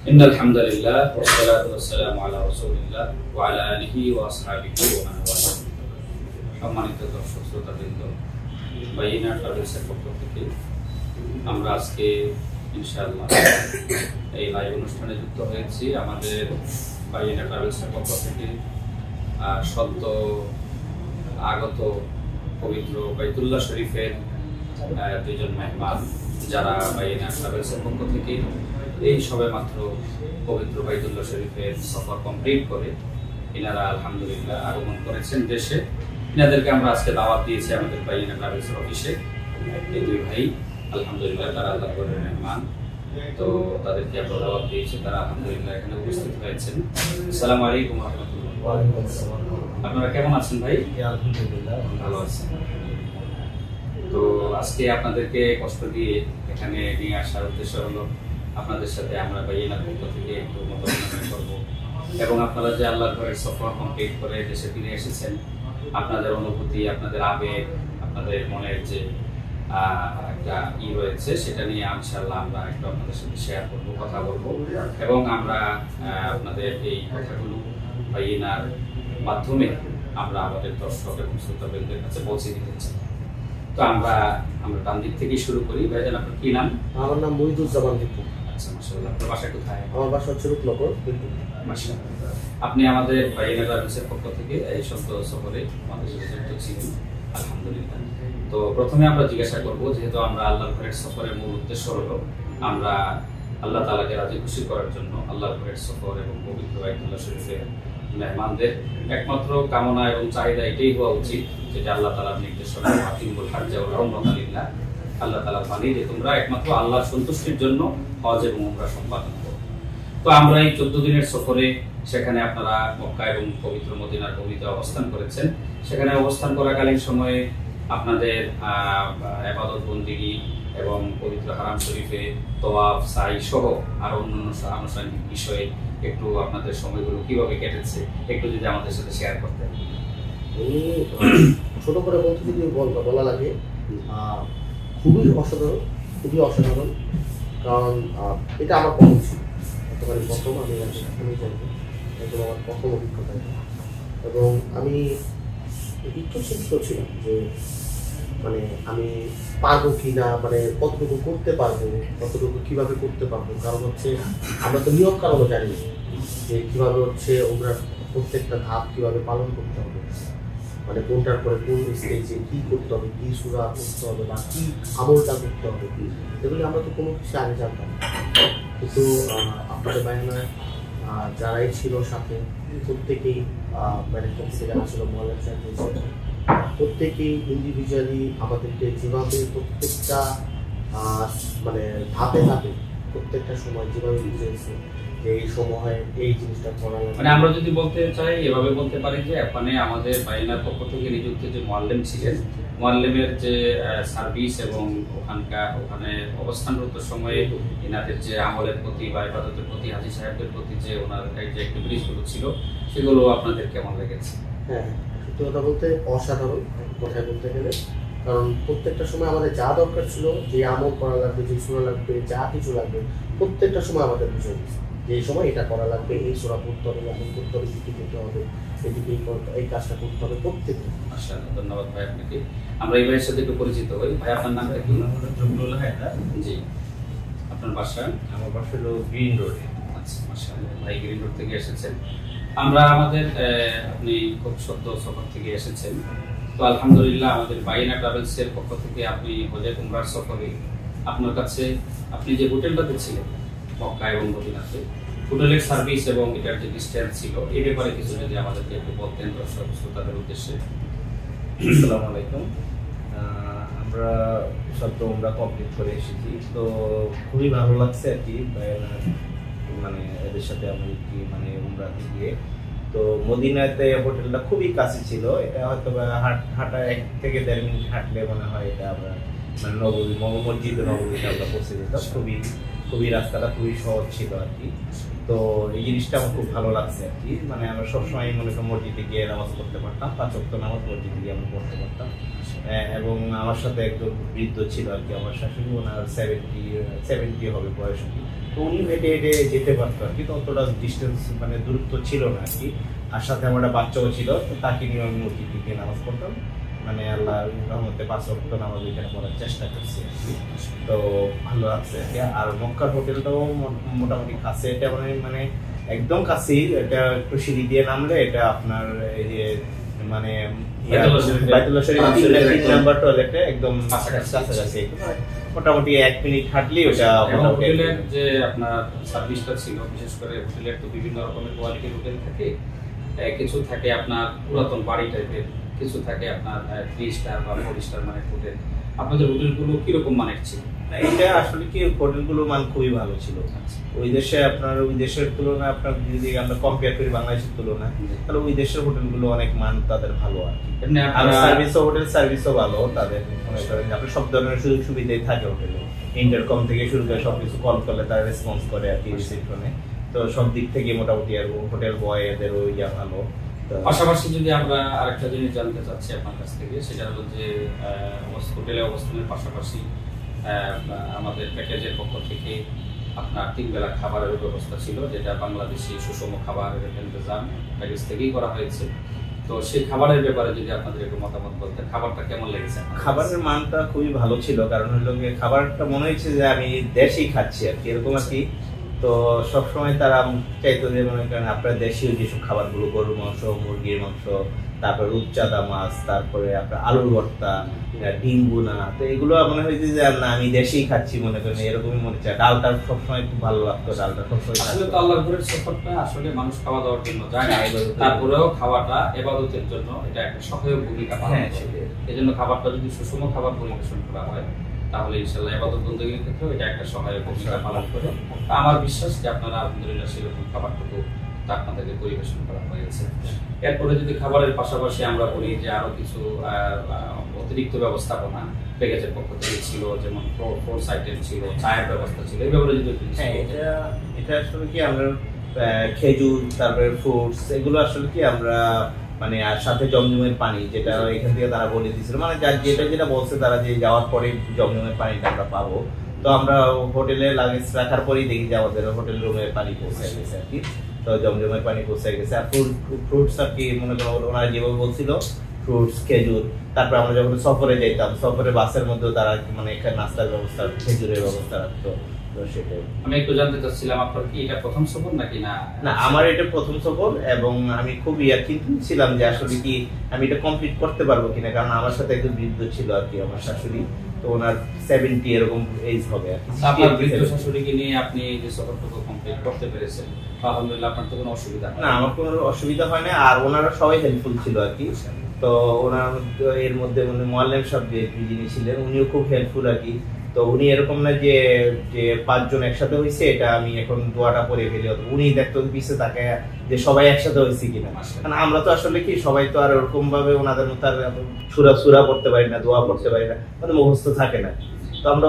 ইন্নাল হামদুলিল্লাহ ওয়াসসালাতু ওয়াসসালামু আলা রাসূলিল্লাহ ওয়া আলা আলিহি ওয়া আসহাবিহি ওয়া মান ওয়ালা। সম্মানিত দর্শক শ্রোতাবৃন্দ, বাইনা ট্রাভেলসের পক্ষ থেকে আমরা আজকে ইনশাআল্লাহ এই লাইভ অনুষ্ঠানে যুক্ত হয়েছি। আমাদের বাইনা ট্রাভেলসের পক্ষ থেকে সদ্য আগত পবিত্র বাইতুল্লাহ শরীফের দুইজন মেহমান, যারা বাইনা ট্রাভেলসের পক্ষ থেকে এই সবে মাত্র পবিত্র বাইতুল্লাহ শরীফের সফর কমপ্লিট করে এনারা আলহামদুলিল্লাহ আগমন করেছেন দেশে। এনাদেরকে আমরা আজকে দাওয়াত দিয়েছি আমাদের বাইনা ট্রাভেলসের অফিসে। এই দুই ভাই আলহামদুলিল্লাহ তারা আল্লাহ করে মেহমান, তো তাদেরকে আমরা দাওয়াত দিয়েছি, তারা আলহামদুলিল্লাহ এখানে উপস্থিত হয়েছেন। আসসালামু আলাইকুম ওয়া রাহমাতুল্লাহ। আপনারা কেমন আছেন ভাই? আলহামদুলিল্লাহ ভালো আছেন। তো আজকে আপনাদেরকে কষ্ট দিয়ে এখানে নিয়ে আসার উদ্দেশ্য হলো আপনাদের সাথে আমরা বাইনার পক্ষ থেকে একটু মতবিনিময় করবো, এবং আপনারা যে আল্লাহর ঘরের সফর কমপ্লিট করে দেশে ফিরে এসেছেন, আপনাদের অনুভূতি, আপনাদের আবেগ, আপনাদের মনের যে একটা রয়েছে সেটা নিয়ে ইনশাআল্লাহ আমরা একটু আপনাদের সাথে শেয়ার করবো, কথা বলবো, এবং আমরা আপনাদের এই কথাগুলো বাইনার মাধ্যমে আমরা আমাদের দর্শক এবং শ্রোতাবৃন্দের কাছে পৌঁছে দিতে চাই। তো আমরা ডান দিক থেকে শুরু করি। ভাইজান, আপনার কি নাম? আমার নাম মহিদুজ্জামান দীপু। আচ্ছা, মাশাআল্লাহ। আপনার বাসা কোথায়? আমার বাসা হচ্ছে রূপনগর। মাশাআল্লাহ। আপনি আমাদের বাইনা ট্রাভেলসের পক্ষ থেকে এই সদ্য সফরে আমাদের সাথে যুক্ত ছিলেন, আলহামদুলিল্লাহ। তো প্রথমে আমরা জিজ্ঞাসা করব, যেহেতু আমরা আল্লাহর ঘরের সফরের মূল উদ্দেশ্য হলো আমরা আল্লাহ তাআলাকে রাজি খুশি করার জন্য আল্লাহর ঘরের সফর এবং পবিত্র বাইতুল্লাহ শরীফের মেহমানদের একমাত্র কামনা এবং চাহিদা এটাই হওয়া উচিত, যেটা আল্লাহ তাআলার নির্দেশনা, আতিমুল হাজ্জ ওয়া উমরাতা লিল্লাহ। আল্লাহ তাআলা বলেন যে তোমরা একমাত্র আল্লাহর সন্তুষ্টির জন্য হজ এবং উমরা সম্পাদন করো। তো আমরা এই 14 দিনের সফরে সেখানে আপনারা মক্কা এবং পবিত্র মদিনার ভূমিতে অবস্থান করেছেন। সেখানে অবস্থান করাকালীন সময়ে আপনাদের ইবাদত বন্দেগী এবং পবিত্র হারাম শরীফে তওয়াফ, সাই সহ আর অন্যান্য আনুষ্ঠানিক বিষয়ে একটু আপনাদের সময়গুলো কিভাবে কেটেছে একটু যদি আমাদের সাথে শেয়ার করতেন। ছোট করে বলতে যদি বলা লাগে, খুবই অসাধারণ, কারণ এটা আমার প্রথম ছিল, একেবারে প্রথম। আমি সেখানেই জানবো, একদম আমার প্রথম অভিজ্ঞতা, এবং আমি একটু চিন্তিত ছিলাম যে মানে আমি পারবো কি না, মানে কতটুকু করতে পারবো, কতটুকু কিভাবে করতে পারবো। কারণ হচ্ছে আমরা তো নিয়ম কারণও জানি যে কিভাবে হচ্ছে ওমরার প্রত্যেকটা ধাপ কিভাবে পালন করতে হবে, মানে কোনটার পরে কোন স্টেজে কি করতে হবে, কি সূরা করতে হবে বা কি আমলটা করতে হবে, এগুলি আমরা তো কোনো কিছু আগে জানতাম না। কিন্তু আপনাদের বাইনার যারাই ছিল সাথে, প্রত্যেকেই ম্যানেজমেন্ট থেকে যারা ছিল, মোহাল্লাদ সাহেব, প্রত্যেকেই ইন্ডিভিজুয়ালি আমাদেরকে যেভাবে প্রত্যেকটা মানে ধাপে ধাপে প্রত্যেকটা সময় যেভাবে বুঝিয়েছে যে এই সময় এই জিনিসটা করা, মানে আমরা যদি বলতে চাই এভাবে বলতে পারি যে ওখানে আমাদের বাইনার পক্ষ থেকে নিযুক্ত যে মুআল্লিম ছিলেন, মুআল্লিমের যে সার্ভিস এবং ওখানে অবস্থানরত সময়ে এনাদের যে আমলের প্রতি বা ইবাদতের প্রতি, হাজী সাহেবদের প্রতি যে ওনার যে অ্যাক্টিভিটিসগুলো ছিল সেগুলো আপনাদের কেমন লেগেছে? হ্যাঁ, সত্যি কথা বলতে অসাধারণ কথায় বলতে গেলে, কারণ প্রত্যেকটা সময় আমাদের যা দরকার ছিল, যে আমল করা লাগবে, যে সূরা লাগবে, যা কিছু লাগবে, প্রত্যেকটা সময় আমাদের বুঝে দিচ্ছে যে এই সময় এটা করা লাগবে, এই সূরা পড়তে হবে, আমল করতে হবে, দিকে যেতে হবে, এদিকে এই কাজটা করতে হবে, প্রত্যেকটা। মাশাআল্লাহ, ধন্যবাদ ভাই আপনাকে। আমরা এই ভাইয়ের সাথে একটু পরিচিত হই। ভাই, আপনার নামটা কি? জমরুল হায়দার। জি। আপনার বাসা? আমার বাসা হলো গ্রিন রোডে। আচ্ছা, মাশাআল্লাহ, ভাই গ্রিন রোড থেকে এসেছেন। আমরা আমাদের আপনি খুব সদ্য সফর থেকে এসেছেন, তো আলহামদুলিল্লাহ আমাদের বাইনা ট্রাভেলসের পক্ষ থেকে আপনি হজে উমরার সফরে আপনার কাছে আপনি যে হোটেলটাতে ছিলেন মক্কা এবং মদিনাতে, হোটেলের সার্ভিস এবং এটার যে ডিসটেন্স ছিল এই ব্যাপারে কিছু যদি আমাদেরকে একটু বলতেন দর্শক শ্রোতাদের উদ্দেশ্যে। আসসালামু আলাইকুম। আমরা সদ্য উমরা কমপ্লিট করে এসেছি, তো খুবই ভালো লাগছে আর কি, মানে এদের সাথে আমি কি মানে উমরাতে গিয়ে। তো মদিনাতে হোটেলটা খুবই কাছে ছিল, এটা হয়তো হাঁটা 1 থেকে 1.5 মিনিট হাঁটলে মনে হয় এটা আমরা মানে নববী মসজিদ নববীতে আমরা পৌঁছে যেতাম। খুবই খুবই রাস্তাটা খুবই সহজ ছিল আর কি। তো এই জিনিসটা আমার খুব ভালো লাগছে আর কি। মানে আমরা সবসময় মনে করি মসজিদে গিয়ে নামাজ পড়তে পারতাম, 5 ওয়াক্ত নামাজ মসজিদে গিয়ে আমরা পড়তে পারতাম। এবং আমার সাথে একজন বৃদ্ধ ছিল আর কি, আমার শাশুড়ি, ওনার 70 হবে বয়স আর কি। তো উনি হেঁটে হেঁটে যেতে পারতো আর কি, তো অতটা ডিস্টেন্স মানে দূরত্ব ছিল না আর কি। আর সাথে আমার একটা বাচ্চাও ছিল, তো তাকে নিয়ে আমি মসজিদে গিয়ে নামাজ পড়তাম। মানে আল্লাহ রহমতে 5 ওয়াক্ত নামাজ এখানে পড়ার চেষ্টা করছি আর কি। তো ভালো লাগছে আর কি। আর মক্কার হোটেলটাও মোটামুটি কাছে, এটা মানে একদম কাছেই, এটা একটু সিঁড়ি দিয়ে নামলে এটা আপনার এই যে মানে বাইতুল্লাহ শরীফ 3 নাম্বার টয়লেটে একদম কাছাকাছি, মোটামুটি 1 মিনিট হাঁটলেই ওটা। হোটেলের যে আপনার সার্ভিসটা ছিল, বিশেষ করে হোটেলের তো বিভিন্ন রকমের কোয়ালিটির হোটেল থাকে, কিছু থাকে আপনার পুরাতন বাড়ি টাইপের, কিছু থাকে আপনার 3 স্টার বা 4 স্টার মানের হোটেল। আপনাদের হোটেলগুলো কিরকম মানের ছিল? এটা আসলে কি হোটেলগুলোর মান খুবই ভালো ছিল। ওই দেশে আপনার ওই দেশের তুলনায় আপনার যদি আমরা কম্পেয়ার করি বাংলাদেশের তুলনায়, তাহলে ওই দেশের হোটেলগুলো অনেক মান তাদের ভালো আর কি। হোটেল সার্ভিসও ভালো তাদের, মনে করেন আপনার সব ধরনের সুযোগ সুবিধাই থাকে হোটেলে। ইন্টারকম থেকে শুরু করে সবকিছু কল করলে তারা রেসপন্স করে আর কি রিসেপশনে। তো সব দিক থেকে মোটামুটি আর হোটেল বয় এদের ওই ভালো। পাশাপাশি যদি আমরা আরেকটা জিনিস জানতে চাচ্ছি আপনার কাছ থেকে, সেটা হলো যে হোটেলে অবস্থানের পাশাপাশি আমাদের প্যাকেজের পক্ষ থেকে আপনার 3 বেলা খাবারের ব্যবস্থা ছিল, যেটা বাংলাদেশি সুষম খাবারের ইন্তজাম প্যাকেজ থেকেই করা হয়েছে। তো সেই খাবারের ব্যাপারে যদি আপনাদের একটু মতামত বলতেন, খাবারটা কেমন লেগেছে? খাবারের মানটা খুবই ভালো ছিল, কারণ হলো খাবারটা মনে হয়েছে যে আমি দেশেই খাচ্ছি আর কি, এরকম আর কি। তো সবসময় তারা চাইতো যে মনে করেন আপনার দেশীয় যেসব খাবারগুলো, গরুর মাংস, মুরগির মাংস, তারপর রূপচাঁদা মাছ, তারপরে আপনার আলুর ভর্তা, ডিম বুনা, তো এগুলো মনে হয়েছে যে না আমি দেশেই খাচ্ছি, মনে করেন এরকমই মনে হচ্ছে। ডালটা সবসময় খুব ভালো লাগতো, ডালটা সবসময়। আসলে তো আল্লাহর ঘরের সফরটা আসলে মানুষ খাওয়া দাওয়ার জন্য যায় না, তারপরেও খাওয়াটা ইবাদতের জন্য এটা একটা সহায়ক ভূমিকা পালন করে। এজন্য খাবারটা যদি সুষম খাবার পরিবেশন করা হয়, তাহলে ইনশাআল্লাহ ইবাদত বন্দেগীর ক্ষেত্রে এটা একটা সহায়ক ভূমিকা পালন করে। আমার বিশ্বাস যে আপনারা আলহামদুলিল্লাহ সেরকম খাবারটুকু আপনাদেরকে পরিবেশন করা হয়েছে। এরপরে যদি খাবারের পাশাপাশি আমরা বলি যে আরো কিছু অতিরিক্ত ব্যবস্থাপনা প্যাকেজের পক্ষ থেকে ছিল, যেমন ফোর্স আইটেম ছিল, চায়ের ব্যবস্থা ছিল, এই ব্যাপারে যদি এটা আসলে কি আমরা খেজুর, তারপরে ফ্রুটস, এগুলো আসলে কি আমরা মানে আর সাথে জমজমের পানি, যেটা এখান থেকে তারা বলে দিয়েছিল, মানে যেটা বলছে তারা যে যাওয়ার পরে জমজমের পানিটা আমরা পাবো। তো আমরা হোটেলে লাগেজ রাখার পরেই দেখি যে আমাদের হোটেল রুমে পানি পৌঁছে গেছে আর কি। তো জমজমের পানি পৌঁছে গেছে। আর ফ্রুটস আর কি মনে করো ওনারা যেভাবে বলছিল, ফ্রুটস, খেজুর। তারপর আমরা যখন সফরে যেতাম, সফরে বাসের মধ্যেও তারা মানে এখানে নাস্তার ব্যবস্থা, খেজুরের ব্যবস্থা রাখতো। আমি একটু জানতে চাচ্ছিলাম আপনার কি এটা প্রথম সফর নাকি? না, আমার এটা প্রথম সফর, এবং আমি খুব চিন্তিত ছিলাম যে আসলে কি আমি এটা কমপ্লিট করতে পারবো কিনা, কারণ আমার সাথে একজন বৃদ্ধ ছিল আর কি, আমার শাশুড়ি। তো ওনার 70 এরকম এজ হবে আর কি। আপনার বৃদ্ধ শাশুড়িকে নিয়ে আপনি যে সফরটুকু কমপ্লিট করতে পেরেছেন, আলহামদুলিল্লাহ, আপনার তো কোনো অসুবিধা হয় না? আমার কোনো অসুবিধা হয় না, আর ওনারা সবাই হেল্পফুল ছিল আর কি। তো ওনার এর মধ্যে মানে মোয়াল্লেম সাহেব যিনি ছিলেন, উনিও খুব হেল্পফুল আর কি। তো উনি এরকম না যে 5 জন একসাথে হয়েছে এটা আমি এখন দোয়াটা পড়ে ফেলি, উনি দেখতো পিছিয়ে তাকে যে সবাই একসাথে হয়েছে কিনা। কারণ আমরা তো আসলে কি সবাই তো আর ওরকম ভাবে ওনাদের মতো আর সুরা পড়তে পারি না, দোয়া পড়তে পারি না, মানে মুখস্থ থাকে না। তো আমরা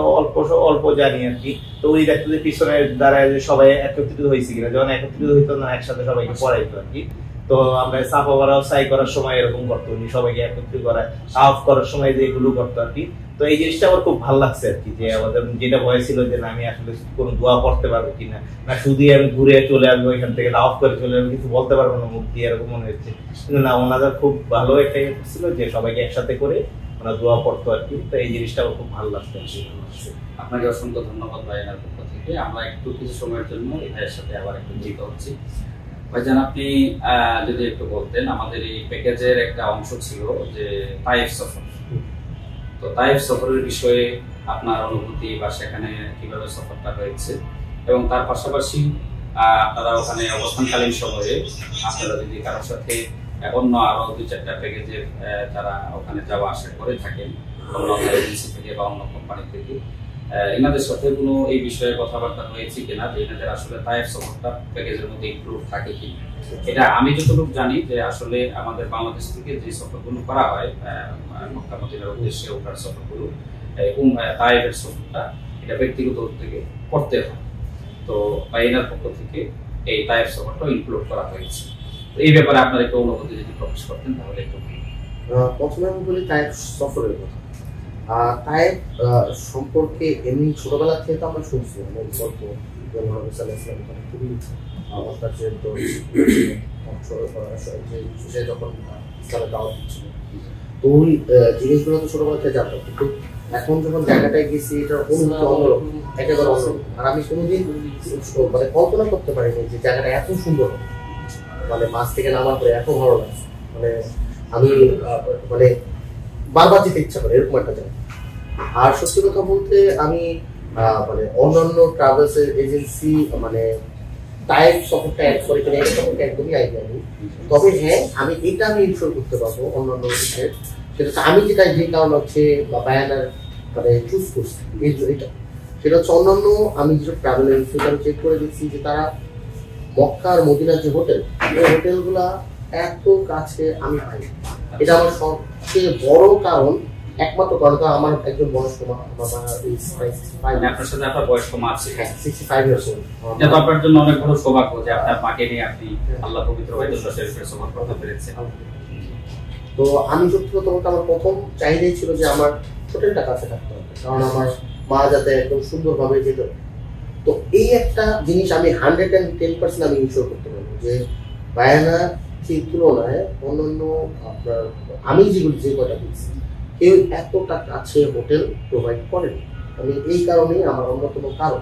অল্প জানি আর কি। তো উনি দেখতো যে পিছনে দাঁড়ায় যে সবাই একত্রিত হয়েছে কিনা, যখন একত্রিত হইতো না একসাথে সবাইকে পড়াইতো আর কি। তো আমরা সাফা করাও সাই করার সময় এরকম করতো, উনি সবাইকে একত্রিত করায়, আফ করার সময় যে এগুলো করতো আর কি। তো এই জিনিসটা আমার খুব ভালো লাগছে আর কি, যে আমাদের যেটা ভয় ছিল যে আমি আসলে কোনো দোয়া পড়তে পারবো কিনা, না শুধু আমি ঘুরে চলে আসবো এখান থেকে, লাভ করে চলে আসবো, কিছু বলতে পারবো না মুখ দিয়ে, এরকম মনে হচ্ছে। কিন্তু না, ওনাদের খুব ভালো একটা ছিল যে সবাইকে একসাথে করে ওনার দোয়া পড়তো আর কি। তো এই জিনিসটা আমার খুব ভালো লাগছে। আপনাকে অসংখ্য ধন্যবাদ ভাইয়ের পক্ষ থেকে। আমরা একটু কিছু সময়ের জন্য এই ভাইয়ের সাথে আবার একটু যুক্ত হচ্ছি। ভাইজান, আপনি যদি একটু বলতেন, আমাদের এই প্যাকেজের একটা অংশ ছিল যে তাইফ সফর। তো তাইফ সফরের বিষয়ে আপনার অনুভূতি বা সেখানে কিভাবে সফরটা হয়েছে, এবং তার পাশাপাশি আপনারা ওখানে অবস্থানকালীন সময়ে আপনারা যদি কারোর সাথে অন্য আরো 2-4টা প্যাকেজের যারা ওখানে যাওয়া আসা করে থাকেন অন্য এজেন্সি থেকে বা অন্য কোম্পানি থেকে, এনাদের সাথে কোনো এই বিষয়ে কথাবার্তা হয়েছে কিনা, যে এনাদের আসলে তাইফ সফরটা প্যাকেজের মধ্যে ইনক্লুড থাকে কি। এটা আমি যতটুকু জানি যে আসলে আমাদের বাংলাদেশ থেকে যে সফরগুলো করা হয় মক্কা মদিনার উদ্দেশ্যে, ওটার সফরগুলো তাইফের সফরটা এটা ব্যক্তিগত থেকে করতে হয়। তো বাইনার পক্ষ থেকে এই টাইপ সফরটা ইনক্লুড করা হয়েছে। তো এই ব্যাপারে আপনার একটু অনুভূতি যদি প্রকাশ করতেন তাহলে একটু। প্রথমে আমি বলি টাইপ সফরের কথা। টাইপ সম্পর্কে এমনি ছোটবেলা থেকে তো আমরা শুনছি অনেক গল্প, যেমন খুবই সে যখন ইসলামের দাওয়াত দিচ্ছিল, তো ওই জিনিসগুলো তো ছোটবেলা থেকে জানতাম, কিন্তু এখন যখন জায়গাটায় গেছি এটার অনুভূতি অন্যরকম, একেবারে অন্যরকম। আর আমি কোনোদিন মানে কল্পনা করতে পারিনি যে জায়গাটা এত সুন্দর, মানে মাছ থেকে নামার পরে এত ভালো লাগছে, মানে আমি মানে বারবার যেতে ইচ্ছা করে এরকম একটা জায়গা। আর সত্যি কথা বলতে আমি মানে অন্যান্য ট্রাভেলস এজেন্সি মানে টাইপ সফরটা অ্যাড করে কিনা এটা সম্পর্কে একদমই আইডিয়া নেই। তবে হ্যাঁ, আমি এটা আমি ইনশোর করতে পারবো অন্যান্য বিষয়ে, সেটা হচ্ছে আমি যেটা যে কারণ হচ্ছে বা বায়ানার মানে চুজ করছি এটা, সেটা হচ্ছে অন্যান্য আমি যেসব ট্রাভেল এজেন্সি আমি চেক করে দেখছি যে তারা মক্কা আর মদিনার যে হোটেল, ওই হোটেলগুলা এত কাছে আমি পাই। এটা আমার সবচেয়ে বড় কারণ, একমাত্র কারণ। তো আমার একজন বয়স্ক মা, আপনার সাথে আপনার বয়স্ক মা আছে, 65 ইয়ার্স ওল্ড, এটা আপনার জন্য অনেক বড় সৌভাগ্য যে আপনার মাকে নিয়ে আপনি আল্লাহ পবিত্র বাইতুল্লাহ শরীফে সফর করতে পেরেছেন। তো আমি সত্যি কথা বলতে আমার প্রথম চাহিদাই ছিল যে আমার হোটেলটা কাছে থাকতে হবে, কারণ আমার মা যাতে একদম সুন্দরভাবে যেত। তো এই একটা জিনিস আমি 110% আমি ইনশোর করতে পারবো যে বায়ানা তুলনায় অন্যান্য আপনার আমি যেগুলো যে কটা দিচ্ছি কেউ এতটা কাছে হোটেল প্রোভাইড করেন। আমি এই কারণেই আমার অন্যতম কারণ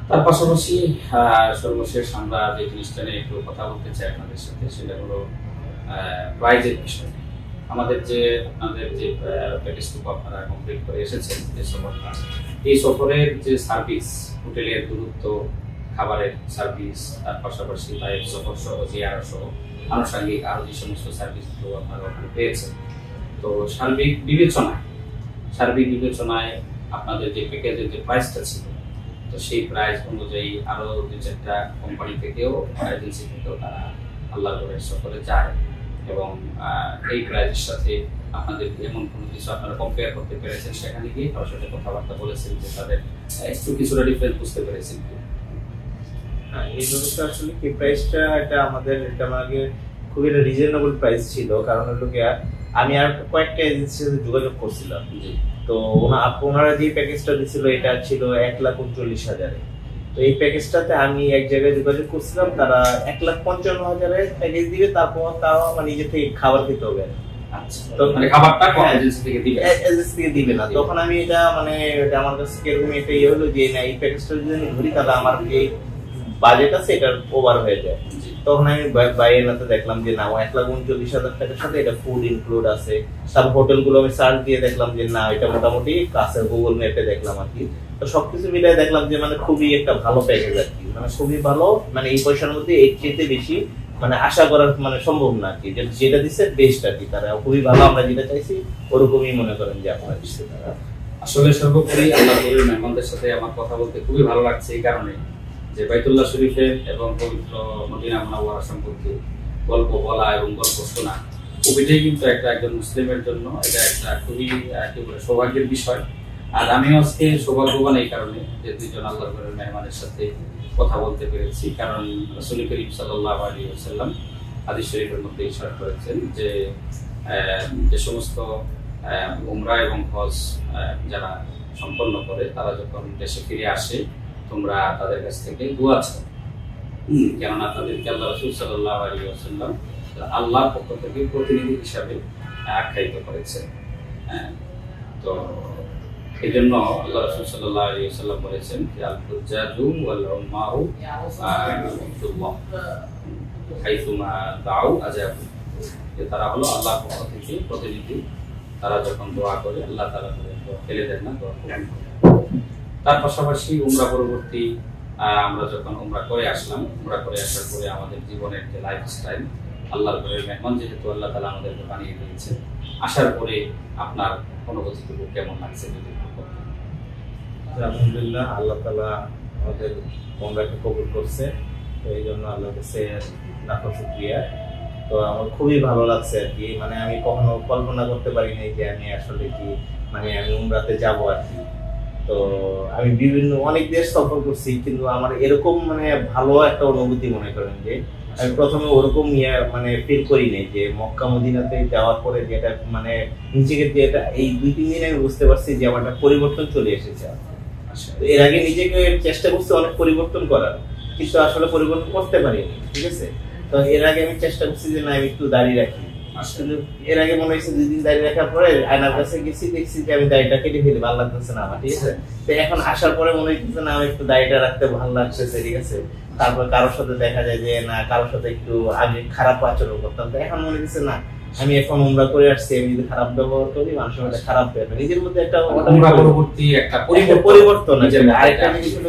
তার পাশাপাশি সর্বশেষ আমরা যে জিনিসটা নিয়ে একটু কথা বলতে চাই আপনাদের সাথে, সেটা হলো প্রাইজের বিষয়। আমাদের যে প্যাকেজটুকু আপনারা কমপ্লিট করে এসেছেন যে সফরটা, এই সফরের যে সার্ভিস, হোটেলের দূরত্ব, খাবারের সার্ভিস, তার পাশাপাশি টাইপ সফর সহ জিয়ারা সহ আনুষঙ্গিক আরো যে সমস্ত সার্ভিসগুলো আপনারা ওখানে পেয়েছেন, তো সার্বিক বিবেচনায় আপনাদের যে প্যাকেজের যে প্রাইসটা ছিল, তো সেই প্রাইস অনুযায়ী আরো 2-4টা কোম্পানি থেকেও এজেন্সি থেকেও তারা আল্লাহর সফরে যায়, এবং এই প্রাইসের সাথে আপনাদের এমন কোনো কিছু আপনারা কম্পেয়ার করতে পেরেছেন, সেখানে গিয়ে তার সাথে কথাবার্তা বলেছেন যে তাদের একটু কিছুটা ডিফারেন্স বুঝতে পেরেছেন? এই জিনিসটা আসলে কি প্রাইসটা এটা আমাদের খুবই একটা রিজনেবল প্রাইস ছিল, কারণ হলো কি আমি আর কয়েকটা এজেন্সির সাথে যোগাযোগ করছিলাম, তো ওনারা যে প্যাকেজটা দিছিল এটা ছিল 1,39,000। তো এই প্যাকেজটাতে আমি এক জায়গায় যোগাযোগ করছিলাম, তারা 1,55,000 প্যাকেজ দিবে, তারপর তাও আমার নিজে থেকে খাবার খেতে হবে। তো মানে খাবারটা এজেন্সি থেকে দিবে না। তখন আমি এটা মানে আমার কাছে কিরকম একটা ইয়ে হলো যে না, এই প্যাকেজটা যদি আমি ধরি তাহলে আমার এই বাজেট আছে এটা ওভার হয়ে যায়। তখন আমি বাইরেতে দেখলাম যে না, 1,39,000 টাকার সাথে এটা ফুড ইনক্লুড আছে। তারপর হোটেল গুলো আমি সার্চ দিয়ে দেখলাম যে না, এটা মোটামুটি কাছে গুগল ম্যাপে দেখলাম আর কি। তো সবকিছু মিলিয়ে দেখলাম যে মানে খুবই একটা ভালো প্যাকেজ আর কি, মানে খুবই ভালো, মানে এই পয়সার মধ্যে এর চেয়ে বেশি মানে আশা করার মানে সম্ভব না আর কি। যেটা দিচ্ছে বেস্ট আর কি, তারা খুবই ভালো, আমরা যেটা চাইছি ওরকমই মনে করেন যে আপনারা দিচ্ছে তারা। আসলে সর্বোপরি আল্লাহর মেহমানদের সাথে আমার কথা বলতে খুবই ভালো লাগছে এই কারণে যে বাইতুল্লাহ শরীফের এবং পবিত্র মদিনা মুনাওয়ারা সম্পর্কে গল্প বলা এবং গল্প শোনা খুবইটাই কিন্তু একজন মুসলিমের জন্য এটা একটা খুবই সৌভাগ্যের বিষয়। আর আমিও আজকে সৌভাগ্যবান এই কারণে যে দুইজন আল্লাহর মেহমানের সাথে কথা বলতে পেরেছি, কারণ রাসূল করিম সাল্লাল্লাহু আলাইহি ওয়াসাল্লাম হাদিস শরীফের মধ্যে ইশারা করেছেন যে যে সমস্ত উমরা এবং হজ যারা সম্পন্ন করে তারা যখন দেশে ফিরে আসে তোমরা তাদের কাছ থেকে দোয়া চাও, কেননা তাদেরকে আল্লাহ রাসূল সাল্লাল্লাহু আলাইহি ওয়াসাল্লাম আল্লাহর পক্ষ থেকে প্রতিনিধি হিসাবে আখ্যায়িত করেছেন। তো এই জন্য আল্লাহ রাসূল সাল্লাল্লাহু আলাইহি ওয়াসাল্লাম বলেছেন যে আল হুজ্জাজু ওয়াল উম্মাহু আল্লাহ হাইসুমা দাউ আজাবু, যে তারা হলো আল্লাহর পক্ষ থেকে প্রতিনিধি, তারা যখন দোয়া করে আল্লাহ তাআলা দোয়া ফেলে দেন না, দোয়া কবুল করেন। তার পাশাপাশি উমরা পরবর্তী আমরা যখন উমরা করে আসলাম, উমরা করে আসার পরে আমাদের জীবনের যে লাইফস্টাইল, আল্লাহর ঘরের মেহমান যেহেতু আল্লাহ তাআলা আমাদেরকে বানিয়ে দিয়েছেন, আসার পরে আপনার অনুভূতিটুকু কেমন লাগছে যদি আলহামদুলিল্লাহ, আল্লাহ তাআলা আমাদের উমরাকে কবুল করছে, তো এই জন্য আল্লাহর কাছে লাখো শুকরিয়া। তো আমার খুবই ভালো লাগছে আর কি, মানে আমি কখনো কল্পনা করতে পারিনি যে আমি আসলে কি মানে আমি উমরাতে যাবো আর কি। তো আমি বিভিন্ন অনেক দেশ সফর করছি, কিন্তু আমার এরকম মানে ভালো একটা অনুভূতি মনে করেন যে আমি প্রথমে ওরকম মানে ফিল করি নাই যে মক্কা মদিনাতে যাওয়ার পরে যেটা মানে নিজেকে যেটা এই 2-3 দিন আমি বুঝতে পারছি যে আমার একটা পরিবর্তন চলে এসেছে। এর আগে নিজেকে চেষ্টা করছি অনেক পরিবর্তন করার, কিন্তু আসলে পরিবর্তন করতে পারিনি, ঠিক আছে। তো এর আগে আমি চেষ্টা করছি যে না আমি একটু দাঁড়িয়ে রাখি, কিন্তু এর আগে মনে হয়েছে 2 দিন দাঁড়িয়ে রাখার পরে আয়নার কাছে গেছি, দেখছি যে আমি দাড়িটা কেটে ফেলি, ভালো লাগতেছে না আমার, ঠিক আছে। তো এখন আসার পরে মনে হচ্ছে না আমি একটু দাড়িটা রাখতে ভালো লাগতেছে, ঠিক আছে। তারপর কারোর সাথে দেখা যায় যে না কারোর সাথে একটু আগে খারাপ আচরণ করতাম, তো এখন মনে হচ্ছে না আমি এখন উমরা করে আসছি, আমি যদি খারাপ ব্যবহার করি মানুষের মধ্যে খারাপ ব্যবহার, নিজের মধ্যে একটা পরবর্তী একটা পরিবর্তন আছে। আরেকটা জিনিস হলো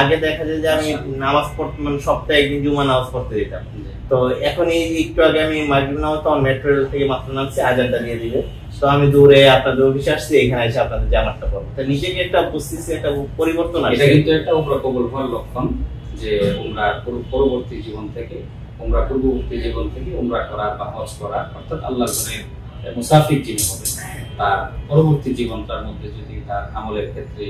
আগে দেখা যায় যে আমি নামাজ পড়তে মানে সপ্তাহে একদিন জুমা নামাজ পড়তে যেতাম, তো এখন এই একটু আগে আমি মাগরিব নামাজ তো মেট্রো রেল থেকে মাত্র নামছি, আজানটা দিয়ে দিবে, তো আমি দূরে আপনাদের অফিসে আসছি, এখানে এসে আপনাদের জামাতটা পড়বো, তো নিজেকে একটা বুঝতেছি একটা পরিবর্তন আছে। এটা কিন্তু একটা উমরা কবুল হওয়ার লক্ষণ যে উমরা পরবর্তী জীবন থেকে, উমরা পূর্ববর্তী জীবন থেকে উমরা করা বা হজ করা, অর্থাৎ আল্লাহর ঘরের মুসাফির যিনি হবেন তার পরবর্তী জীবনটার মধ্যে যদি তার আমলের ক্ষেত্রে,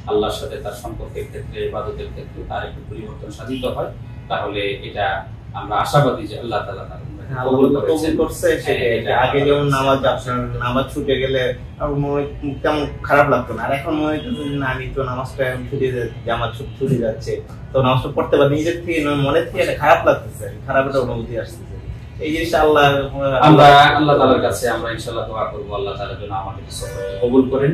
আল্লাহর সাথে তার সম্পর্কের ক্ষেত্রে, ইবাদতের ক্ষেত্রে তার একটু পরিবর্তন সাধিত হয়, তাহলে এটা আমরা আশাবাদী যে আল্লাহ তাআলা তার কবুল করছে। আগে যেমন নামাজ ছুটে গেলে তেমন খারাপ লাগতো না, আর এখন মনে হচ্ছে না আমি তো নামাজটা ছুটে জামাত ছুটে যাচ্ছে, তো নামাজটা পড়তে পারি, নিজের থেকে মনের থেকে একটা খারাপ লাগতেছে, খারাপ একটা অনুভূতি আসতেছে। এই জিনিসটা আমরা আল্লাহ তাআলার কাছে আমরা ইনশাআল্লাহ দোয়া করব আল্লাহ তাআলা যেন আমাদের সফরকে কবুল করেন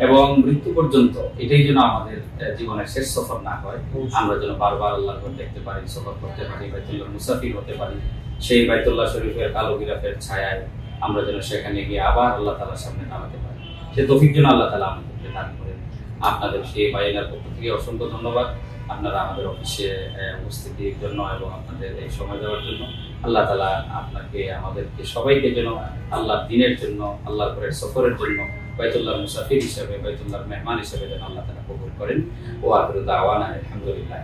এবং মৃত্যু পর্যন্ত এটাই যেন আমাদের জীবনের শেষ সফর না হয়, আমরা যেন বারবার আল্লাহর ঘর দেখতে পারি, সফর করতে পারি, বাইতুল্লাহর মুসাফির হতে পারি, সেই বাইতুল্লাহ শরীফের কালো গিরাফের ছায়ায় আমরা যেন সেখানে গিয়ে আবার আল্লাহ তাআলার সামনে দাঁড়াতে পারি, সে তৌফিক যেন আল্লাহ তাআলা আমাদেরকে দান করেন। আপনাদের সেই বাইনার পক্ষ থেকে অসংখ্য ধন্যবাদ, আপনারা আমাদের অফিসে উপস্থিতির জন্য এবং আপনাদের এই সময় দেওয়ার জন্য। আল্লাহ তাআলা আপনাকে আমাদেরকে সবাইকে যেন আল্লাহর দ্বীনের জন্য, আল্লাহর ঘরের সফরের জন্য বাইতুল্লাহর মুসাফির হিসেবে, বাইতুল্লাহর মেহমান হিসেবে যেন আল্লাহ তাআলা কবুল করেন। ওয়া আখিরু দাওয়ানা আলহামদুলিল্লাহ।